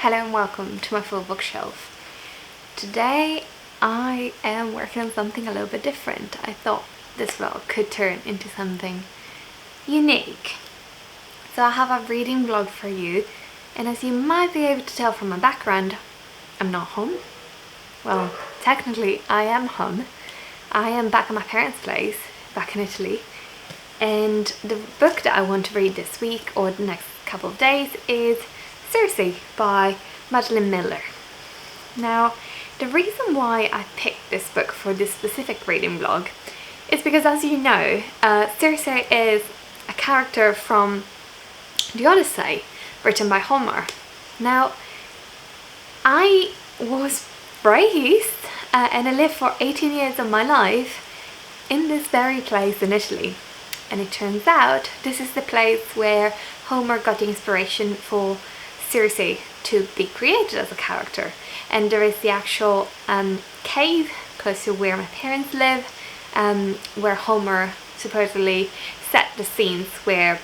Hello and welcome to my full bookshelf. Today I am working on something a little bit different. I thought this vlog could turn into something unique. So I have a reading vlog for you, and as you might be able to tell from my background, I'm not home. Well, technically I am home. I am back at my parents' place, back in Italy, and the book that I want to read this week or the next couple of days is Circe by Madeline. Now, the reason why I picked this book for this specific reading vlog is because, as you know, Circe is a character from the Odyssey, written by Homer. Now, I was raised and I lived for 18 years of my life in this very place in Italy. And it turns out this is the place where Homer got the inspiration for Circe to be created as a character. And there is the actual cave close to where my parents live, where Homer supposedly set the scenes where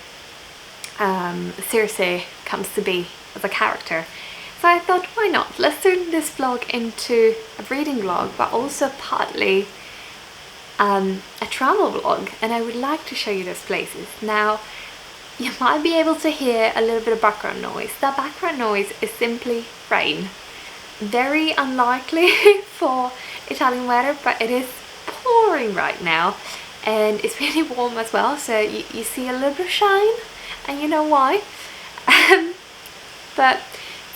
Circe comes to be as a character. So I thought, why not? Let's turn this vlog into a reading vlog, but also partly a travel vlog, and I would like to show you those places. Now, you might be able to hear a little bit of background noise. That background noise is simply rain. Very unlikely for Italian weather, but it is pouring right now, and it's really warm as well, so you see a little bit of shine, and you know why. But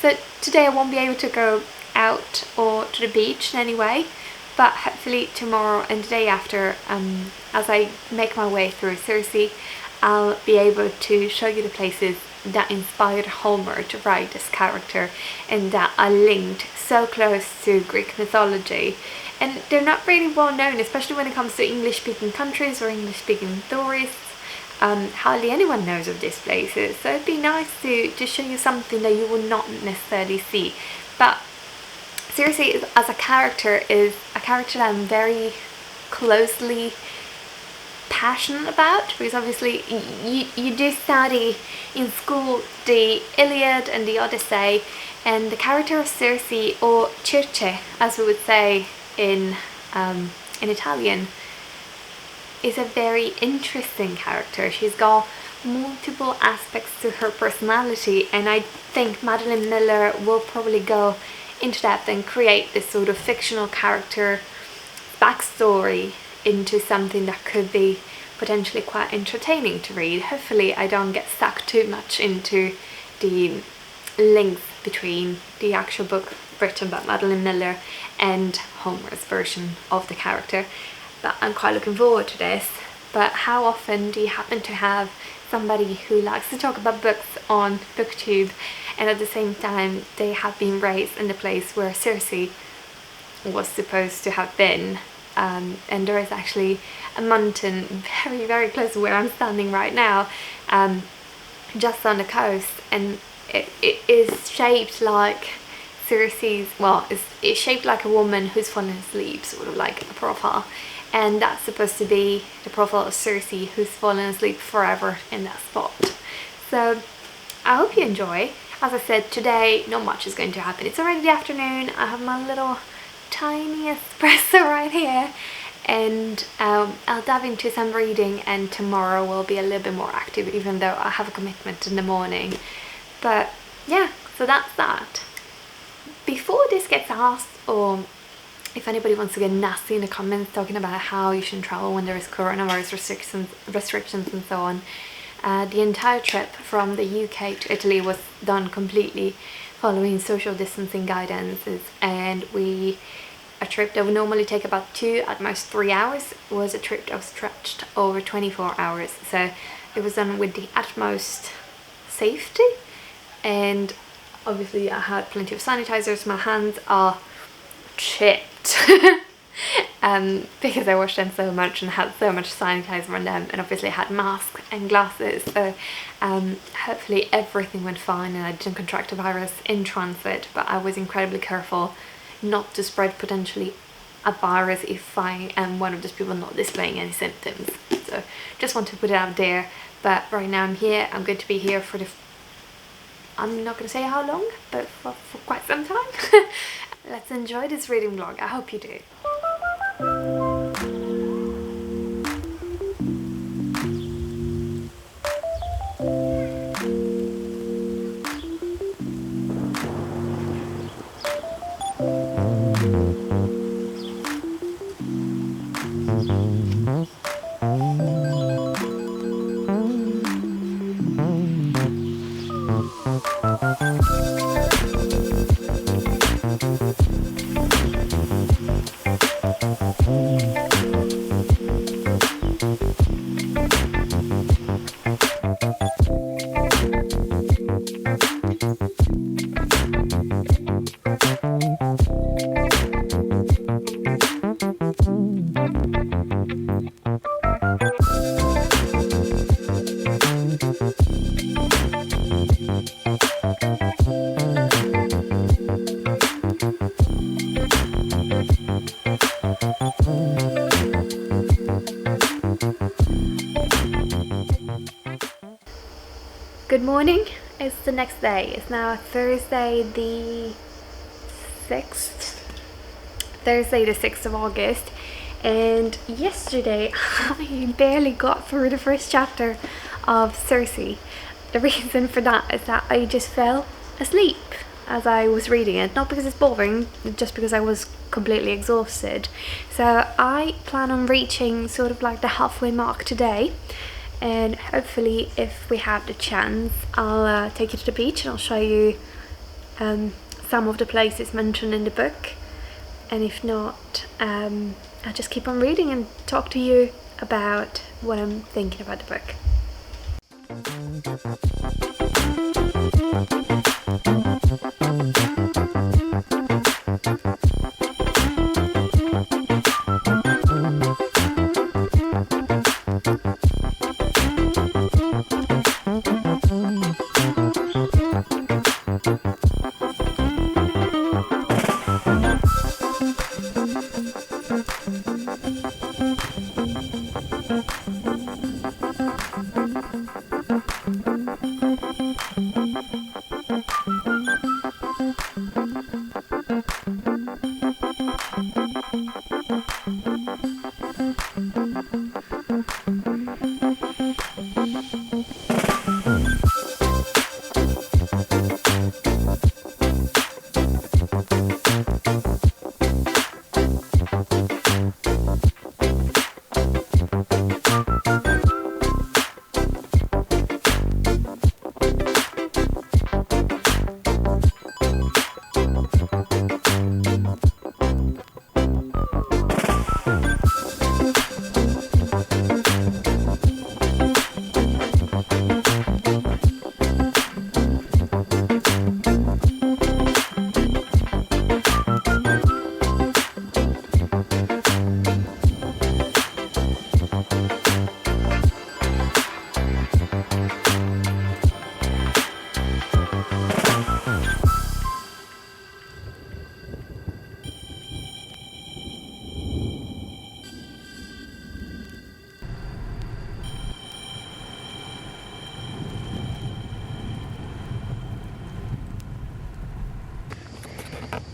so today I won't be able to go out or to the beach in any way, but hopefully tomorrow and the day after, as I make my way through Circe, I'll be able to show you the places that inspired Homer to write this character and that are linked so close to Greek mythology. And they're not really well known, especially when it comes to English-speaking countries or English-speaking tourists. Hardly anyone knows of these places, so it'd be nice to show you something that you would not necessarily see. But Circe as a character is a character that I'm very closely passionate about, because obviously you do study in school the Iliad and the Odyssey, and the character of Circe, or Circe as we would say in Italian, is a very interesting character. She's got multiple aspects to her personality, and I think Madeline Miller will probably go into depth and create this sort of fictional character backstory into something that could be potentially quite entertaining to read. Hopefully I don't get stuck too much into the links between the actual book written by Madeline Miller and Homer's version of the character, but I'm quite looking forward to this. But how often do you happen to have somebody who likes to talk about books on BookTube, and at the same time they have been raised in the place where Circe was supposed to have been? And there is actually a mountain very, very close to where I'm standing right now, just on the coast, and it is shaped like Circe's, well, it's shaped like a woman who's fallen asleep, sort of like a profile, and that's supposed to be the profile of Circe, who's fallen asleep forever in that spot. So I hope you enjoy. As I said, today not much is going to happen. It's already the afternoon. I have my little tiny espresso right here, and I'll dive into some reading, and tomorrow will be a little bit more active, even though I have a commitment in the morning. But yeah, so that's that. Before this gets asked, or if anybody wants to get nasty in the comments talking about how you shouldn't travel when there is coronavirus restrictions and so on, the entire trip from the UK to Italy was done completely following social distancing guidances, and a trip that would normally take about 2, at most 3 hours, was a trip that was stretched over 24 hours. So it was done with the utmost safety, and obviously I had plenty of sanitizers. My hands are chipped because I washed them so much and had so much sanitizer on them, and obviously I had masks and glasses, so hopefully everything went fine and I didn't contract a virus in transit. But I was incredibly careful not to spread potentially a virus if I am one of those people not displaying any symptoms. So just want to put it out there. But right now I'm here. I'm going to be here for the I'm not going to say how long, but for quite some time. Let's enjoy this reading vlog. I hope you do. Good morning, it's the next day. It's now Thursday the 6th. Thursday the 6th of August. And yesterday I barely got through the first chapter of Circe. The reason for that is that I just fell asleep as I was reading it. Not because it's boring, just because I was completely exhausted. So I plan on reaching sort of like the halfway mark today. And hopefully, if we have the chance, I'll take you to the beach and I'll show you some of the places mentioned in the book. And if not, I'll just keep on reading and talk to you about what I'm thinking about the book.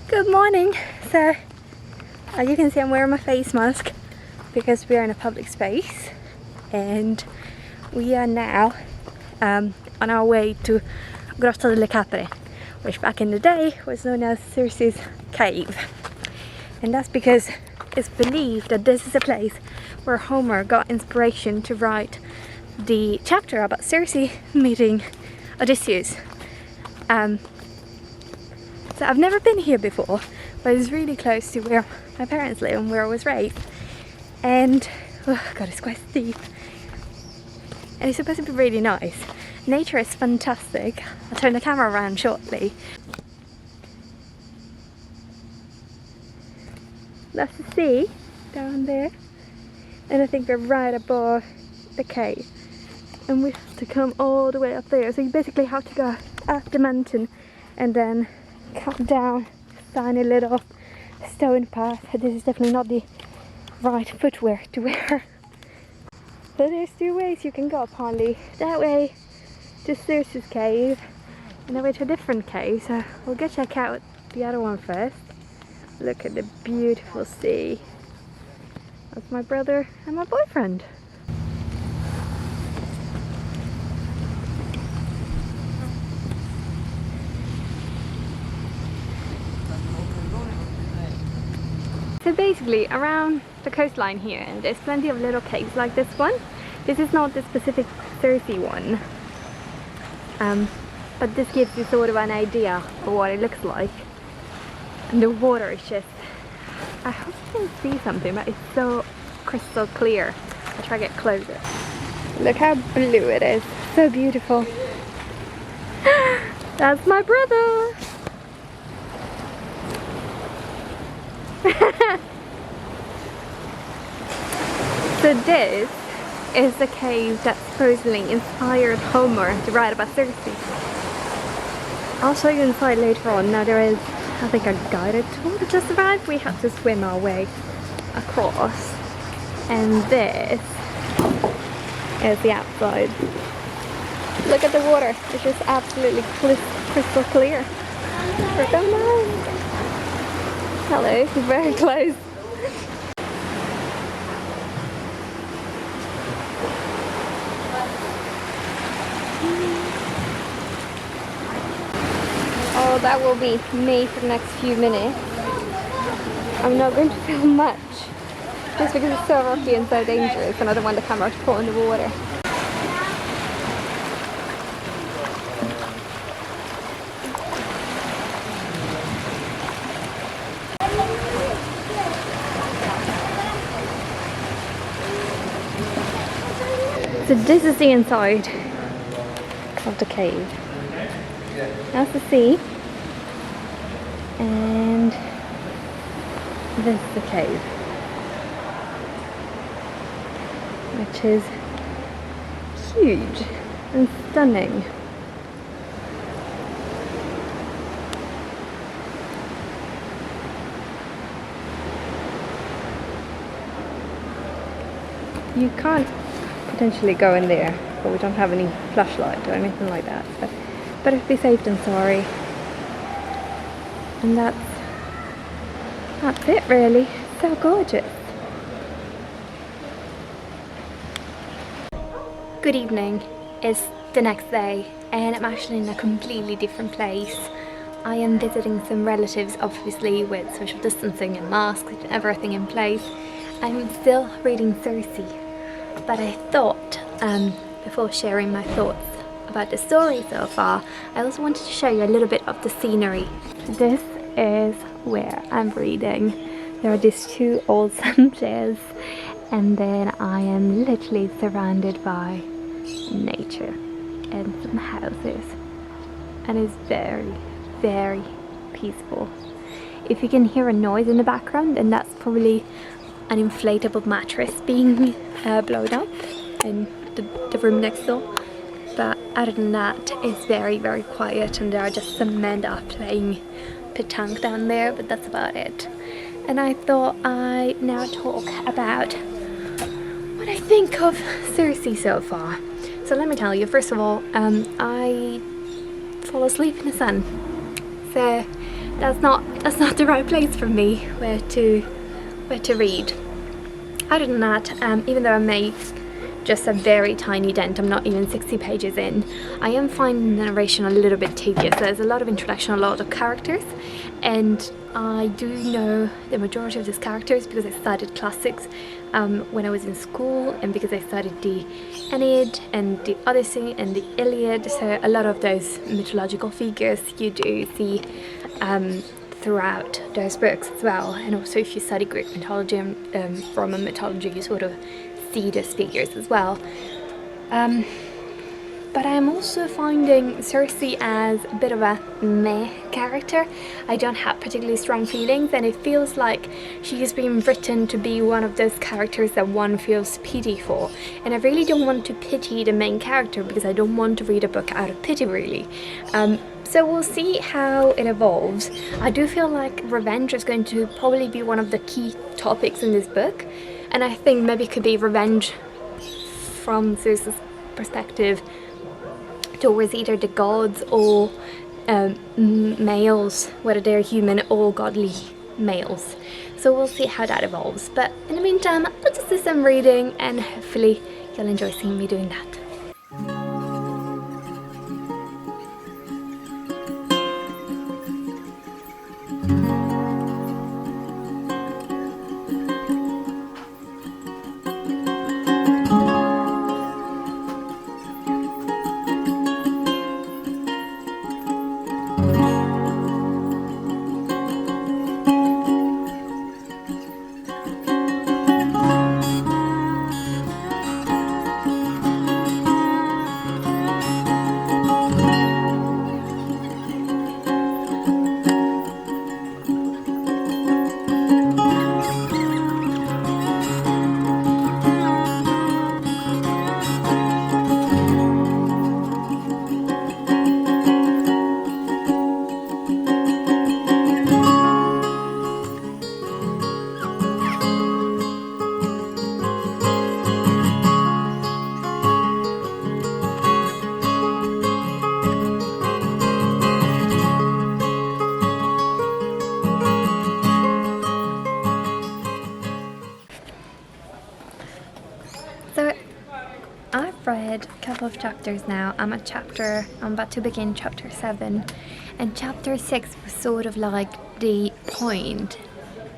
Good morning. So as you can see, I'm wearing my face mask because we are in a public space, and we are now on our way to Grotta delle Capre, which back in the day was known as Circe's cave. And that's because it's believed that this is a place where Homer got inspiration to write the chapter about Circe meeting Odysseus. So I've never been here before, but it's really close to where my parents live and where I was raised. And oh god, it's quite steep. And it's supposed to be really nice. Nature is fantastic. I'll turn the camera around shortly. That's the sea down there. And I think we're right above the cave. And we have to come all the way up there. So you basically have to go up the mountain and then come down tiny little stone path. This is definitely not the right footwear to wear. So there's two ways you can go, apparently. That way to Circe's cave, and then we're to a different cave, so we'll go check out the other one first. Look at the beautiful sea. That's my brother and my boyfriend. So basically around the coastline here, and there's plenty of little caves like this one. This is not the specific Circe one, but this gives you sort of an idea of what it looks like. And the water is just, I hope you can see something, but it's so crystal clear. I'll try to get closer. Look how blue it is, so beautiful. That's my brother! So this is the cave that supposedly inspired Homer to write about Circe. I'll show you inside later on. Now there is, I think, a guided tour that just arrived. We had to swim our way across, and this is the outside. Look at the water, it's just absolutely crystal clear. We're so nice. Hello, very close. Oh, that will be me for the next few minutes. I'm not going to film much, just because it's so rocky and so dangerous, and I don't want the camera to fall in the water. So this is the inside of the cave. That's the sea, and this is the cave, which is huge and stunning. You can't potentially go in there, but we don't have any flashlight or anything like that. So better to be safe than sorry. And that's it really. So gorgeous. Good evening. It's the next day and I'm actually in a completely different place. I am visiting some relatives, obviously with social distancing and masks and everything in place. I'm still reading Circe, but I thought before sharing my thoughts about the story so far, I also wanted to show you a little bit of the scenery. This is where I'm reading. There are these two old sun chairs, and then I am literally surrounded by nature and some houses, and it's very, very peaceful. If you can hear a noise in the background, then that's probably an inflatable mattress being blown up in the room next door. But other than that, it's very, very quiet, and there are just some men that are playing petanque down there, but that's about it. And I thought I'd now talk about what I think of Circe so far. So let me tell you, first of all, I fall asleep in the sun. So that's not the right place for me where to read. Other than that, even though I made just a very tiny dent, I'm not even 60 pages in, I am finding the narration a little bit tedious. There's a lot of introduction, a lot of characters, and I do know the majority of these characters because I studied classics when I was in school, and because I studied the Aeneid and the Odyssey and the Iliad, so a lot of those mythological figures you do see throughout those books as well. And also if you study Greek mythology and Roman mythology, you sort of see those figures as well. But I'm also finding Circe as a bit of a meh character. I don't have particularly strong feelings, and it feels like she has been written to be one of those characters that one feels pity for. And I really don't want to pity the main character, because I don't want to read a book out of pity, really. So we'll see how it evolves. I do feel like revenge is going to probably be one of the key topics in this book, and I think maybe it could be revenge from Circe's perspective towards either the gods or males, whether they're human or godly males. So we'll see how that evolves. But in the meantime, I'll just do some reading and hopefully you'll enjoy seeing me doing that. So I've read a couple of chapters now. I'm about to begin chapter 7, and chapter 6 was sort of like the point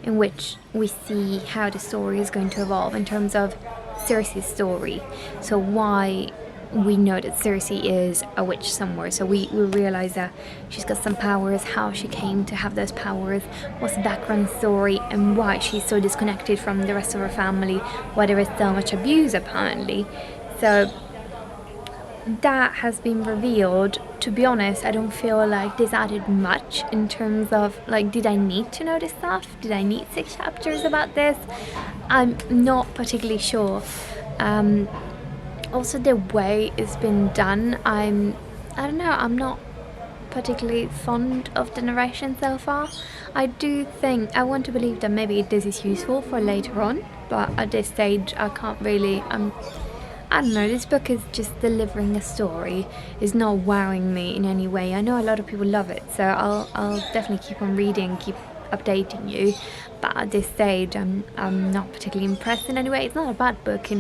in which we see how the story is going to evolve in terms of Circe's story. So why we know that Circe is a witch somewhere. So we realize that she's got some powers, how she came to have those powers, what's the background story, and why she's so disconnected from the rest of her family, why there is so much abuse apparently. So that has been revealed. To be honest, I don't feel like this added much in terms of like, did I need to know this stuff? Did I need 6 chapters about this? I'm not particularly sure. Also, the way it's been done, I don't know, I'm not particularly fond of the narration so far. I want to believe that maybe this is useful for later on, but at this stage I can't really, I don't know, this book is just delivering a story, is not wowing me in any way. I know a lot of people love it, so I'll definitely keep on reading, keep updating you, but at this stage I'm not particularly impressed in any way. It's not a bad book,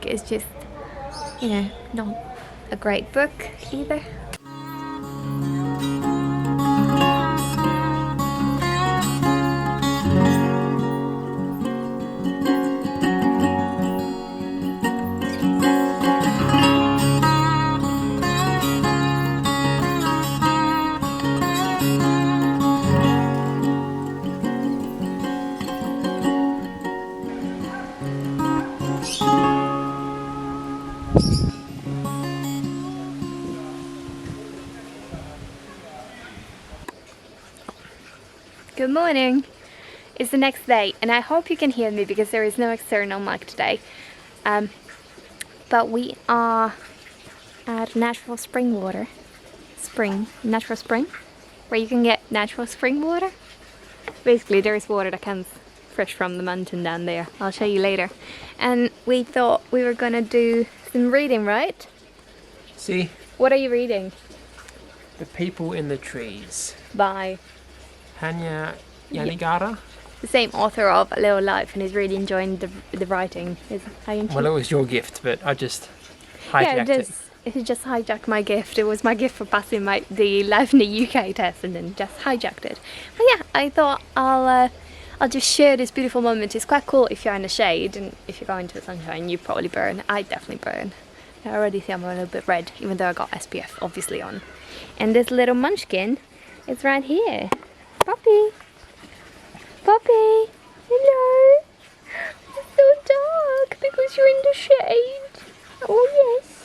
it's just, you know, not a great book either. Good morning! It's the next day and I hope you can hear me because there is no external mic today. But we are at natural spring water. Natural spring? Where you can get natural spring water. Basically there is water that comes fresh from the mountain down there. I'll show you later. And we thought we were gonna do some reading, right? See? What are you reading? The People in the Trees. By Hanya Yanagihara? the same author of A Little Life, and he's really enjoying the writing. Well, it was your gift, but I just hijacked it. It just hijacked my gift. It was my gift for passing the Life in the UK test, and then just hijacked it. But yeah, I thought I'll just share this beautiful moment. It's quite cool if you're in the shade, and if you go into the sunshine, you probably burn. I definitely burn. I already see I'm a little bit red, even though I got SPF obviously on. And this little munchkin is right here. Puppy! Puppy! Hello! It's so dark because you're in the shade. Oh yes.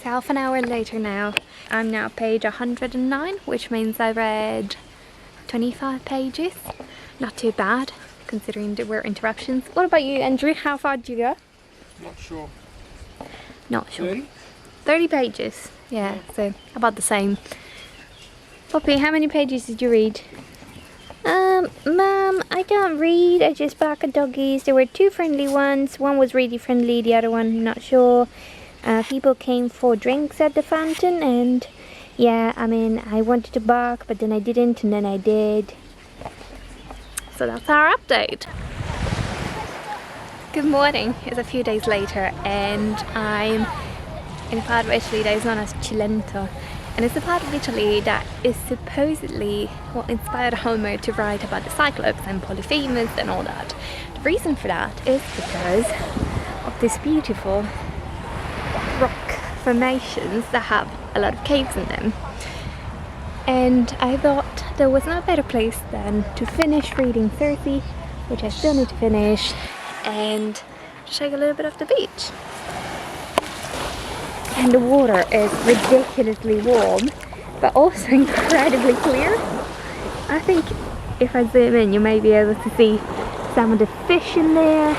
half an hour later now. I'm now page 109, which means I read 25 pages. Not too bad, considering there were interruptions. What about you, Andrew? How far did you go? Not sure. Not sure. 30? 30 pages. Yeah, so about the same. Poppy, how many pages did you read? Mum, I don't read. I just bark at doggies. There were 2 friendly ones. One was really friendly, the other one, not sure. People came for drinks at the fountain, and yeah, I mean, I wanted to bark, but then I didn't, and then I did. So that's our update. Good morning. It's a few days later, and I'm in a part of Italy that is known as Cilento. And it's a part of Italy that is supposedly what inspired Homer to write about the Cyclops and Polyphemus and all that. The reason for that is because of these beautiful rock formations that have a lot of caves in them. And I thought there was no better place than to finish reading Circe, which I still need to finish, and take a little bit of the beach. And the water is ridiculously warm, but also incredibly clear. I think if I zoom in, you may be able to see some of the fish in there.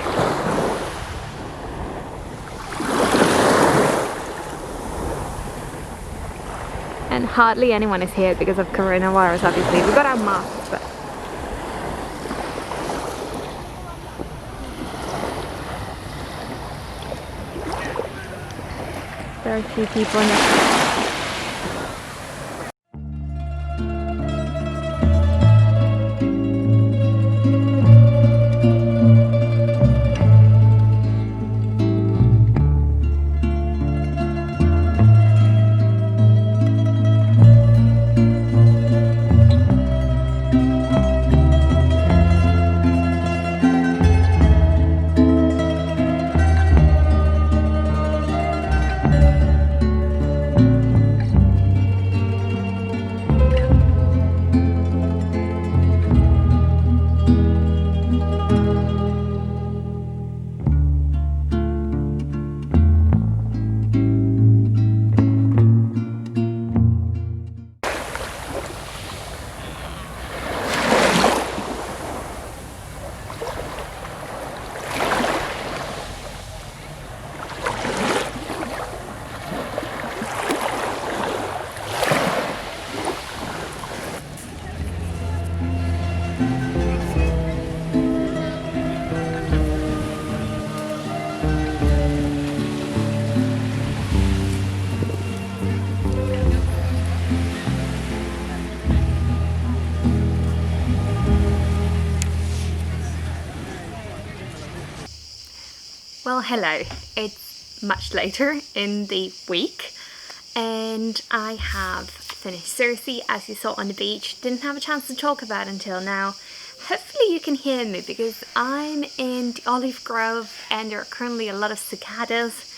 And hardly anyone is here because of coronavirus, obviously. We got our masks, but very few people in there. Well, hello. It's much later in the week and I have finished Circe, as you saw on the beach. Didn't have a chance to talk about it until now. Hopefully you can hear me because I'm in the olive grove and there are currently a lot of cicadas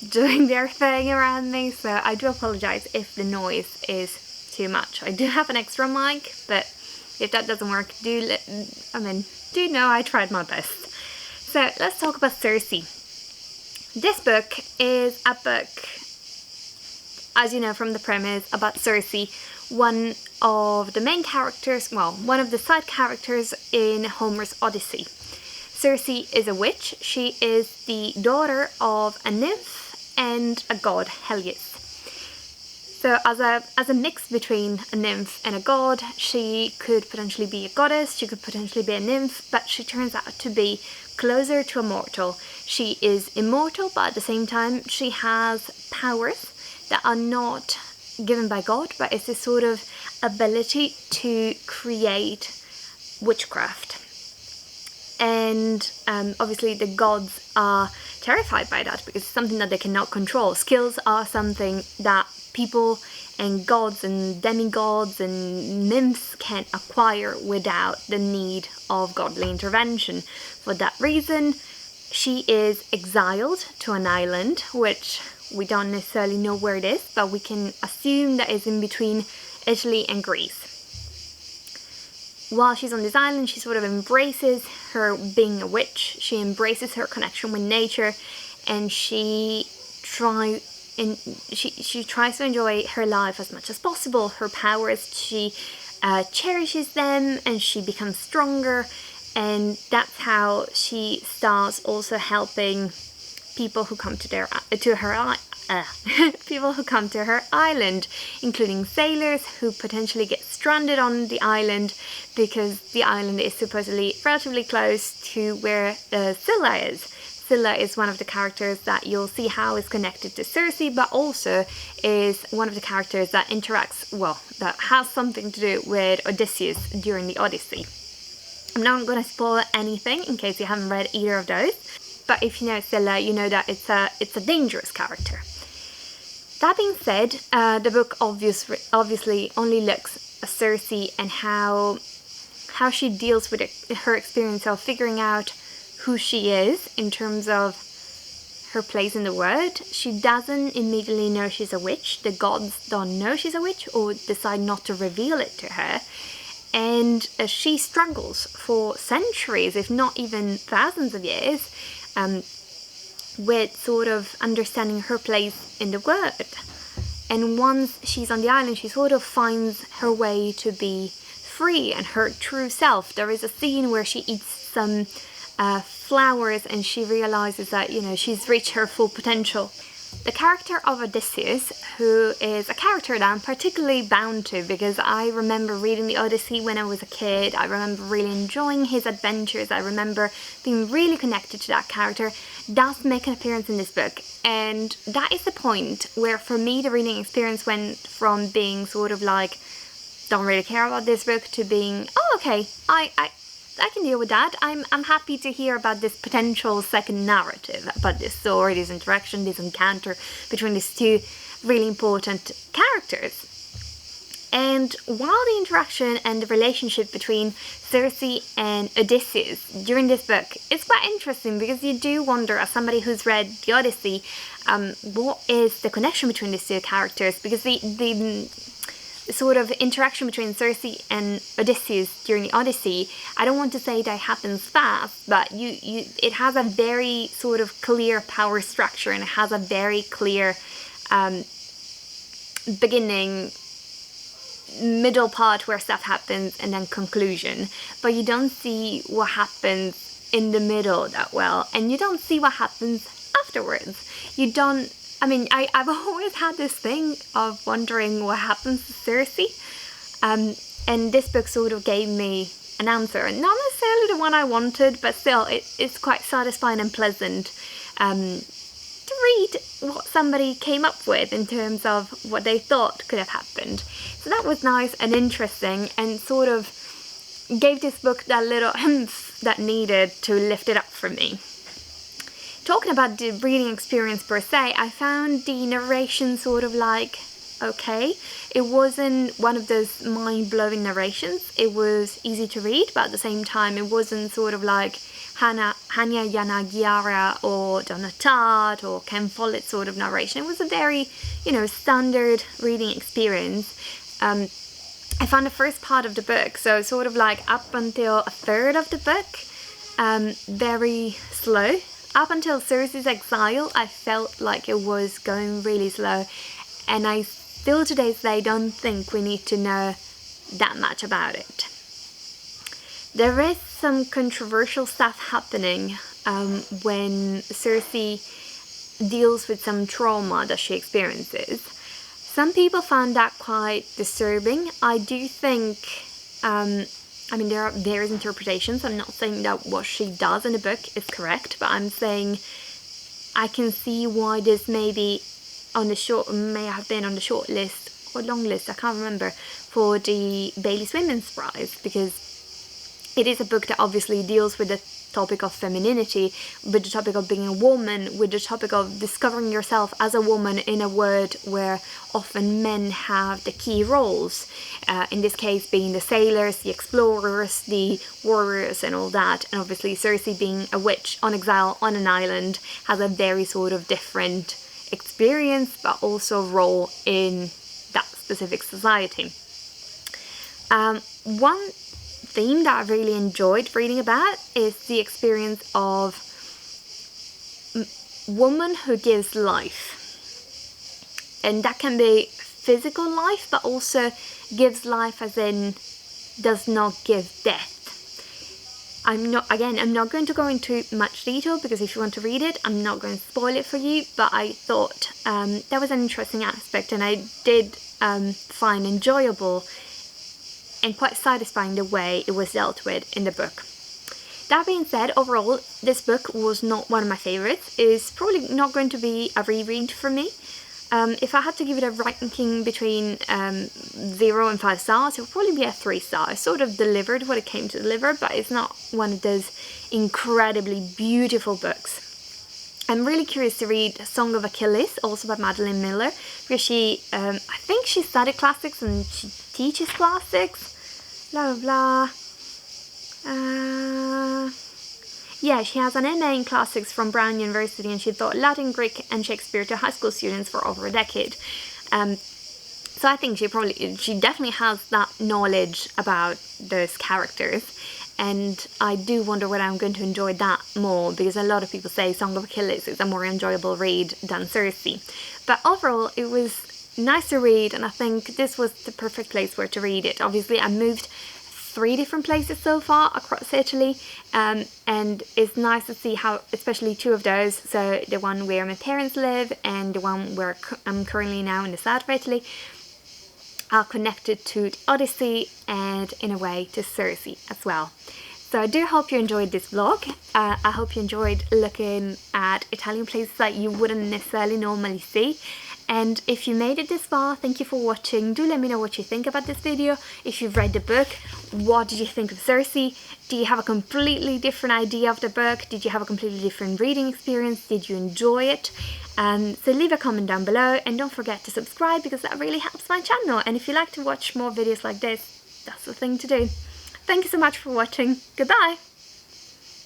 doing their thing around me, so I do apologize if the noise is too much. I do have an extra mic, but if that doesn't work, do know I tried my best. So let's talk about Circe. This book is a book, as you know from the premise, about Circe, one of the main characters, well, one of the side characters in Homer's Odyssey. Circe is a witch. She is the daughter of a nymph and a god, Helios. So as a mix between a nymph and a god, she could potentially be a goddess, she could potentially be a nymph, but she turns out to be closer to a mortal. She is immortal, but at the same time she has powers that are not given by God, but it's this sort of ability to create witchcraft. And obviously the gods are terrified by that because it's something that they cannot control. Skills are something that people and gods and demigods and nymphs can acquire without the need of godly intervention. For that reason, she is exiled to an island, which we don't necessarily know where it is, but we can assume that it's in between Italy and Greece. While she's on this island, she sort of embraces her being a witch, she embraces her connection with nature, and she tries she tries to enjoy her life as much as possible, her powers. She cherishes them, and she becomes stronger, and that's how she starts also helping people who come to her people who come to her island, including sailors who potentially get stranded on the island because the island is supposedly relatively close to where Scylla is. Scylla is one of the characters that you'll see how is connected to Circe, but also is one of the characters that interacts, well, that has something to do with Odysseus during the Odyssey. I'm not going to spoil anything in case you haven't read either of those, but if you know Scylla, you know that it's a dangerous character. That being said, the book obviously only looks at Circe and how she deals with her experience of figuring out who she is in terms of her place in the world. She doesn't immediately know she's a witch. The gods don't know she's a witch or decide not to reveal it to her. And she struggles for centuries, if not even thousands of years, with sort of understanding her place in the world. And once she's on the island, she sort of finds her way to be free and her true self. There is a scene where she eats some flowers and she realizes that, you know, she's reached her full potential. The character of Odysseus, who is a character that I'm particularly bound to because I remember reading the Odyssey when I was a kid. I remember really enjoying his adventures. I remember being really connected to that character, does make an appearance in this book. And that is the point where for me the reading experience went from being sort of like, don't really care about this book, to being, oh okay, I can deal with that. I'm happy to hear about this potential second narrative, about this story, this interaction, this encounter between these two really important characters. And while the interaction and the relationship between Circe and Odysseus during this book is quite interesting, because you do wonder, as somebody who's read the Odyssey, what is the connection between these two characters? Because the sort of interaction between Circe and Odysseus during the Odyssey, I don't want to say that it happens fast, but it has a very sort of clear power structure, and it has a very clear beginning, middle part where stuff happens, and then conclusion. But you don't see what happens in the middle that well, and you don't see what happens afterwards. You don't, I mean, I've always had this thing of wondering what happens to Circe, and this book sort of gave me an answer, and not necessarily the one I wanted, but still it's quite satisfying and pleasant to read what somebody came up with in terms of what they thought could have happened. So that was nice and interesting, and sort of gave this book that little oomph that needed to lift it up for me. Talking about the reading experience per se, I found the narration sort of like, okay. It wasn't one of those mind-blowing narrations. It was easy to read, but at the same time it wasn't sort of like Hanya Yanagiara or Donna Tartt or Ken Follett sort of narration. It was a very, standard reading experience. I found the first part of the book, so sort of like up until a third of the book, very slow. Up until Circe's exile, I felt like it was going really slow, and I still to this day don't think we need to know that much about it. There is some controversial stuff happening when Circe deals with some trauma that she experiences. Some people found that quite disturbing. I do think, there are various interpretations. I'm not saying that what she does in the book is correct, but I'm saying I can see why this may have been on the short list or long list, I can't remember, for the Bailey's Women's Prize, because it is a book that obviously deals with the topic of femininity, with the topic of being a woman, with the topic of discovering yourself as a woman in a world where often men have the key roles, in this case being the sailors, the explorers, the warriors and all that. And obviously Circe, being a witch on exile on an island, has a very sort of different experience but also role in that specific society. One theme that I really enjoyed reading about is the experience of woman who gives life. and that can be physical life, but also gives life as in does not give death. I'm not going to go into much detail because if you want to read it, I'm not going to spoil it for you, but I thought that was an interesting aspect, and I did find enjoyable and quite satisfying the way it was dealt with in the book. That being said, overall, this book was not one of my favourites. It's probably not going to be a reread for me. If I had to give it a ranking between 0 and 5 stars, it would probably be a 3 star. It sort of delivered what it came to deliver, but it's not one of those incredibly beautiful books. I'm really curious to read Song of Achilles, also by Madeline Miller, because she, I think she studied classics and she teaches classics, blah blah blah. Yeah, she has an MA in classics from Brown University, and she taught Latin, Greek and Shakespeare to high school students for over a decade. So I think she definitely has that knowledge about those characters, and I do wonder whether I'm going to enjoy that more, because a lot of people say Song of Achilles is a more enjoyable read than Circe. But overall, it was nice to read, and I think this was the perfect place where to read it. Obviously, I moved 3 different places so far across Italy, and it's nice to see how, especially 2 of those, so the one where my parents live and the one where I'm currently now in the south of Italy, are connected to the Odyssey and in a way to Circe as well. So I do hope you enjoyed this vlog. I hope you enjoyed looking at Italian places that you wouldn't necessarily normally see. And if you made it this far, thank you for watching. Do let me know what you think about this video. If you've read the book, what did you think of Circe? Do you have a completely different idea of the book? Did you have a completely different reading experience? Did you enjoy it? So leave a comment down below, and don't forget to subscribe because that really helps my channel. And if you like to watch more videos like this, that's the thing to do. Thank you so much for watching. Goodbye!